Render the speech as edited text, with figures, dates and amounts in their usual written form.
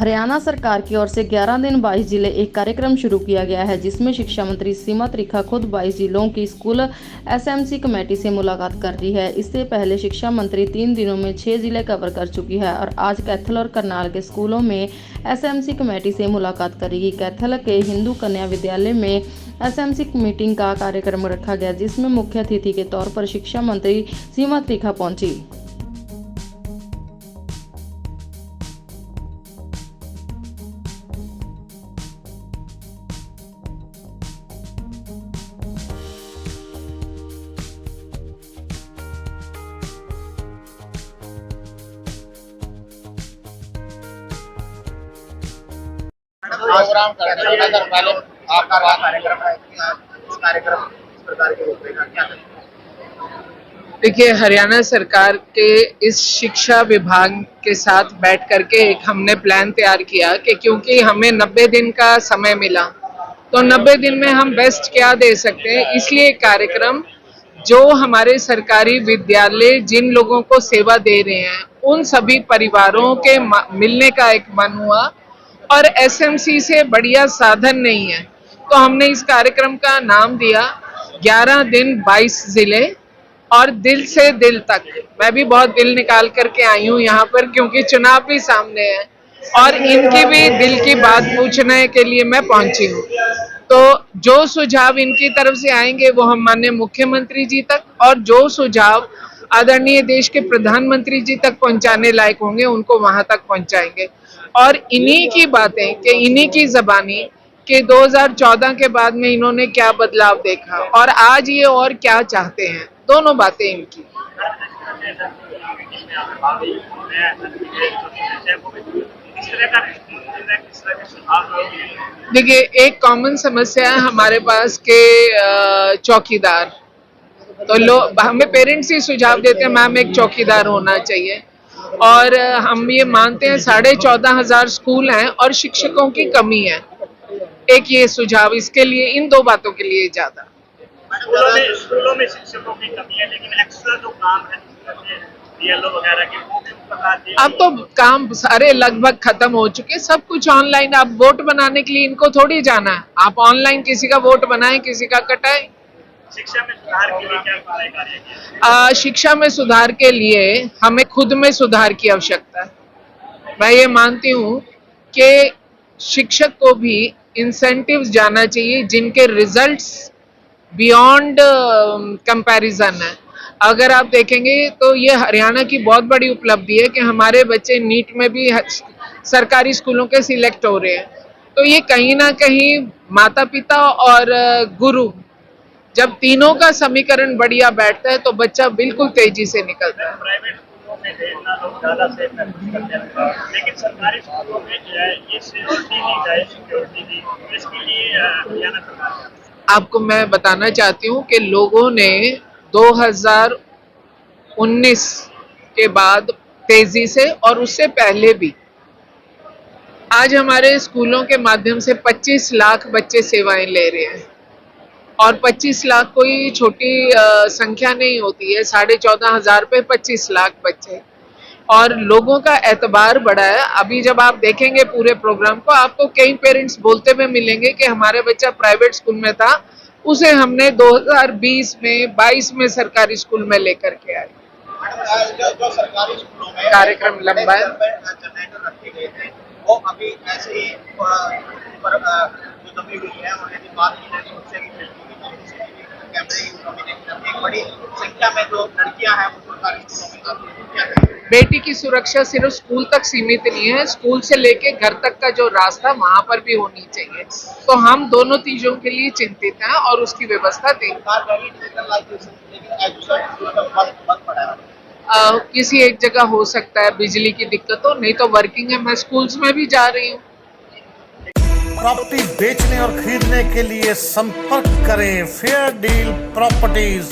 हरियाणा सरकार की ओर से 11 दिन 22 जिले एक कार्यक्रम शुरू किया गया है, जिसमें शिक्षा मंत्री सीमा त्रिखा खुद 22 जिलों की स्कूल एसएमसी कमेटी से मुलाकात कर रही है। इससे पहले शिक्षा मंत्री 3 दिनों में 6 जिले कवर कर चुकी है और आज कैथल और करनाल के स्कूलों में एसएमसी कमेटी से मुलाकात करेगी। कैथल के हिंदू कन्या विद्यालय में एसएमसी मीटिंग का कार्यक्रम रखा गया, जिसमें मुख्य अतिथि के तौर पर शिक्षा मंत्री सीमा त्रिखा पहुंची। प्रोग्राम करते हैं नगर वाले आपका कार्यक्रम है इस कार्यक्रम इस प्रकार के रूपरेखा क्या है? देखिए, हरियाणा सरकार के इस शिक्षा विभाग के साथ बैठ करके एक हमने प्लान तैयार किया कि क्योंकि हमें 90 दिन का समय मिला, तो 90 दिन में हम बेस्ट क्या दे सकते हैं, इसलिए कार्यक्रम जो हमारे सरकारी विद्यालय जिन लोगों को सेवा दे रहे हैं उन सभी परिवारों के मिलने का एक मन हुआ। और एसएमसी से बढ़िया साधन नहीं है, तो हमने इस कार्यक्रम का नाम दिया 11 दिन 22 जिले और दिल से दिल तक। मैं भी बहुत दिल निकाल करके आई हूँ यहाँ पर, क्योंकि चुनाव भी सामने है और इनकी भी दिल की बात पूछने के लिए मैं पहुंची हूँ। तो जो सुझाव इनकी तरफ से आएंगे वो हम माननीय मुख्यमंत्री जी तक, और जो सुझाव आदरणीय देश के प्रधानमंत्री जी तक पहुंचाने लायक होंगे उनको वहां तक पहुंचाएंगे। और इन्हीं की बातें कि इन्हीं की जबानी कि 2014 के बाद में इन्होंने क्या बदलाव देखा और आज ये और क्या चाहते हैं, दोनों बातें इनकी। देखिए, एक कॉमन समस्या है हमारे पास के चौकीदार, तो लोग हमें पेरेंट्स ही सुझाव देते हैं मैम एक चौकीदार होना चाहिए, और हम ये मानते हैं 14,500 स्कूल हैं और शिक्षकों की कमी है। एक ये सुझाव इसके लिए, इन दो बातों के लिए ज्यादा स्कूलों में शिक्षकों की कमी है, लेकिन एक्स्ट्रा जो काम है बीएलओ वगैरह के वो भी बता दिए। अब तो काम सारे लगभग खत्म हो चुके, सब कुछ ऑनलाइन। आप वोट बनाने के लिए इनको थोड़ी जाना है, आप ऑनलाइन किसी का वोट बनाएं, किसी का कटाएं। शिक्षा में सुधार के लिए क्या कार्य किया? शिक्षा में सुधार के लिए हमें खुद में सुधार की आवश्यकता है। मैं ये मानती हूँ कि शिक्षक को भी इंसेंटिव्स जाना चाहिए जिनके रिजल्ट्स बियॉन्ड कंपैरिजन है। अगर आप देखेंगे तो ये हरियाणा की बहुत बड़ी उपलब्धि है कि हमारे बच्चे नीट में भी सरकारी स्कूलों के सिलेक्ट हो रहे हैं। तो ये कहीं ना कहीं माता पिता और गुरु जब तीनों का समीकरण बढ़िया बैठता है तो बच्चा बिल्कुल तेजी से निकलता है। प्राइवेट स्कूलों में भेजना लोग ज्यादा सेफ करते हैं, लेकिन सरकारी स्कूलों में जो है ये सिक्योरिटी दी जाए, सिक्योरिटी दी, इसके लिए हरियाणा सरकार। आपको मैं बताना चाहती हूँ कि लोगों ने 2019 के बाद तेजी से और उससे पहले भी आज हमारे स्कूलों के माध्यम से 25 लाख बच्चे सेवाएं ले रहे हैं, और 25 लाख कोई छोटी संख्या नहीं होती है। 14,500 पे 25 लाख बच्चे, और लोगों का एतबार बढ़ा है। अभी जब आप देखेंगे पूरे प्रोग्राम को, आपको कई पेरेंट्स बोलते हुए मिलेंगे कि हमारे बच्चा प्राइवेट स्कूल में था, उसे हमने 2020 में 22 में सरकारी स्कूल में लेकर के आए। जो सरकारी स्कूलों में कार्यक्रम लंबा है, जनरेटर रखे गए थे वो अभी ऐसे ही ऊपर जो दबी हुई है, और यदि बात की जाए सुरक्षा की कैमरे की कॉम्बिनेशन एक बड़ी संख्या में जो लड़कियां हैं वो सरकारी स्कूलों में क्या करें? बेटी की सुरक्षा सिर्फ स्कूल तक सीमित नहीं है, स्कूल से लेके घर तक का जो रास्ता वहां पर भी होनी चाहिए। तो हम दोनों चीजों के लिए चिंतित हैं और उसकी व्यवस्था देंगे। किसी एक जगह हो सकता है बिजली की दिक्कत हो, नहीं तो वर्किंग है, मैं स्कूल्स में भी जा रही हूँ। प्रॉपर्टी बेचने और खरीदने के लिए संपर्क करें फेयर डील प्रॉपर्टीज।